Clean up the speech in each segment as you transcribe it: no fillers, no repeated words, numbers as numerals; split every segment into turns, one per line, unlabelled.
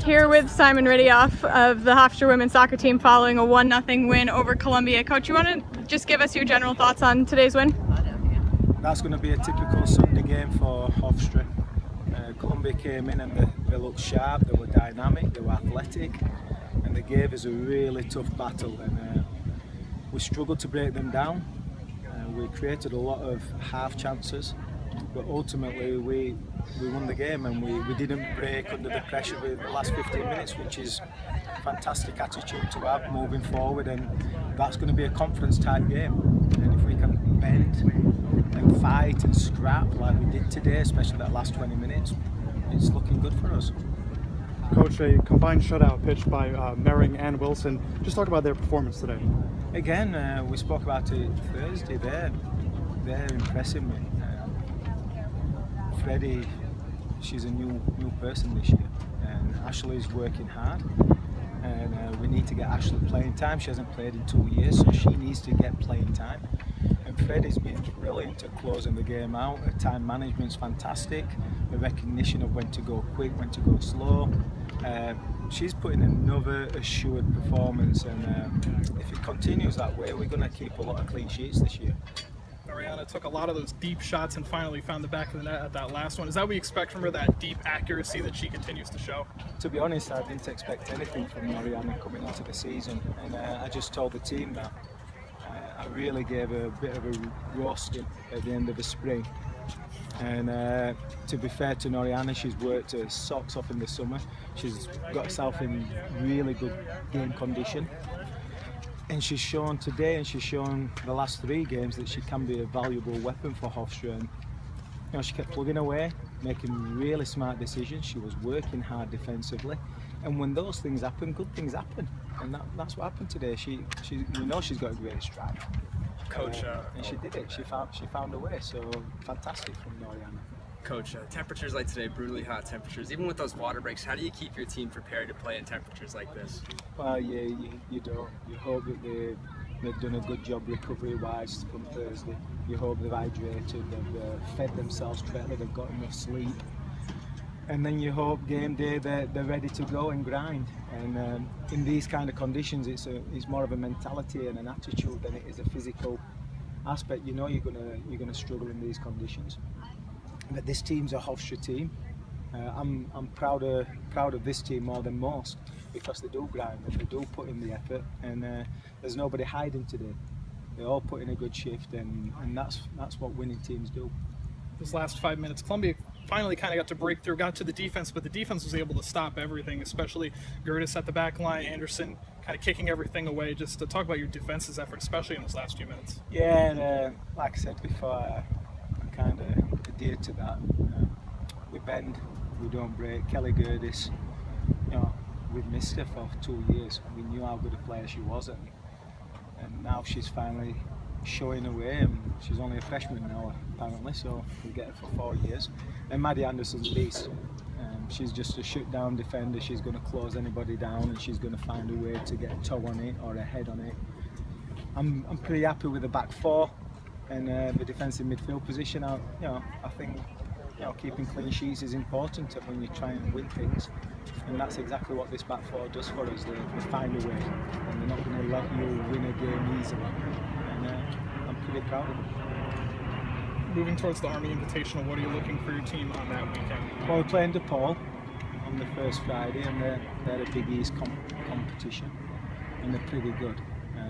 here with Simon Riddiough of the Hofstra women's soccer team following a 1-0 win over Columbia. Coach, you want to just give us your general thoughts on today's win?
That's going to be a typical Sunday game for Hofstra. Columbia came in and they looked sharp, they were dynamic, they were athletic, and they gave us a really tough battle, and we struggled to break them down. We created a lot of half chances, but ultimately we won the game, and we didn't break under the pressure with the last 15 minutes, which is a fantastic attitude to have moving forward, and that's going to be a conference type game. And if we can bend and fight and scrap like we did today, especially that last 20 minutes, it's looking good for us.
Coach, a combined shutout pitched by Mering and Wilson. Just talk about their performance today.
Again, we spoke about it Thursday. They're impressing me. Freddie, she's a new person this year, and Ashley's working hard, and we need to get Ashley playing time. She hasn't played in 2 years, so she needs to get playing time. And Freddie's been brilliant at closing the game out. Her time management's fantastic. The recognition of when to go quick, when to go slow. She's putting another assured performance, and if it continues that way, we're going to keep a lot of clean sheets this year.
Mariana took a lot of those deep shots and finally found the back of the net at that last one. Is that what we expect from her, that deep accuracy that she continues to show?
To be honest, I didn't expect anything from Mariana coming into the season, and I just told the team that I really gave her a bit of a roast at the end of the spring. And to be fair to Noriana, she's worked her socks off in the summer. She's got herself in really good game condition. And she's shown today, and she's shown the last 3 games, that she can be a valuable weapon for Hofstra. And she kept plugging away, making really smart decisions. She was working hard defensively, and when those things happen, good things happen. And that's what happened today. She's got a great strike.
Coach,
and she did it. She found a way. So fantastic from Noriana.
Coach, temperatures like today, brutally hot temperatures. Even with those water breaks, how do you keep your team prepared to play in temperatures like this?
Well, you don't. You hope that they've done a good job recovery-wise from Thursday. You hope they've hydrated, they've fed themselves correctly, they've got enough sleep. And then you hope game day they're ready to go and grind. And in these kind of conditions, it's more of a mentality and an attitude than it is a physical aspect. You know you're gonna struggle in these conditions. But this team's a Hofstra team. I'm proud of this team more than most, because they do grind, they do put in the effort, and there's nobody hiding today. They all put in a good shift, and that's what winning teams do.
Those last 5 minutes, Columbia finally kind of got to break through, got to the defense, but the defense was able to stop everything, especially Gertis at the back line, Anderson kind of kicking everything away. Just to talk about your defense's effort, especially in those last few minutes.
Yeah, and like I said before, I kind of adhere to that. We bend, we don't break. Kelly Gertis, we've missed her for 2 years. We knew how good a player she was, and now she's finally showing her way, and she's only a freshman now apparently, so we'll get her for 4 years. And Maddie Anderson's beast. She's just a shoot-down defender. She's going to close anybody down, and she's going to find a way to get a toe on it or a head on it. I'm pretty happy with the back 4 and the defensive midfield position. I think keeping clean sheets is important when you try and win things, and that's exactly what this back 4 does for us. They find a way, and they're not going to let you win a game easily. And I'm pretty proud of them.
Moving towards the Army Invitational, what are you looking for your team on that weekend?
Well, we're playing DePaul on the first Friday, and they're a Big East competition, and they're pretty good.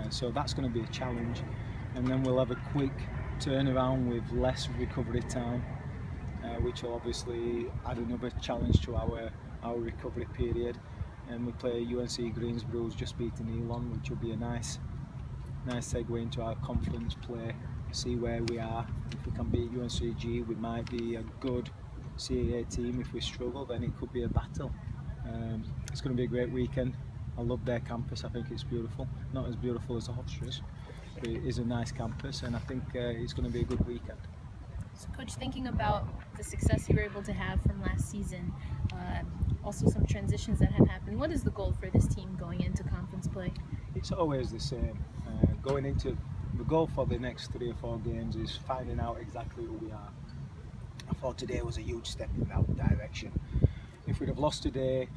So that's going to be a challenge, and then we'll have a quick turnaround with less recovery time, which will obviously add another challenge to our recovery period. And we play UNC Greensboro's just beaten Elon, which will be a nice segue into our conference play. See where we are. If we can beat UNCG, we might be a good CAA team. If we struggle, then it could be a battle. It's going to be a great weekend. I love their campus. I think it's beautiful. Not as beautiful as the Hofstra's, but it is a nice campus, and I think it's going to be a good weekend.
So, Coach, thinking about the success you were able to have from last season, also some transitions that have happened, what is the goal for this team going into conference play?
It's always the same. The goal for the next 3 or 4 games is finding out exactly who we are. I thought today was a huge step in that direction. If we'd have lost today,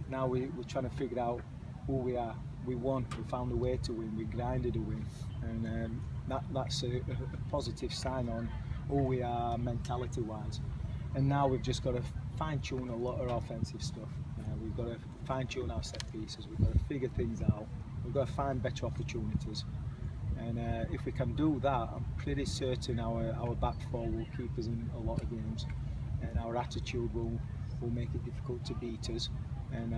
now we're trying to figure out who we are. We won, we found a way to win, we grinded a win, and that's a positive sign on who we are mentality wise. And now we've just got to fine tune a lot of offensive stuff. We've got to fine tune our set pieces, we've got to figure things out, we've got to find better opportunities. And if we can do that, I'm pretty certain our back four will keep us in a lot of games, and our attitude will make it difficult to beat us. And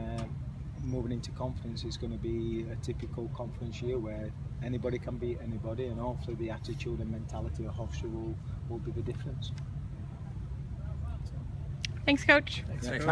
moving into conference is going to be a typical conference year where anybody can beat anybody, and hopefully the attitude and mentality of Hofstra will be the difference.
Thanks, Coach.
Thanks.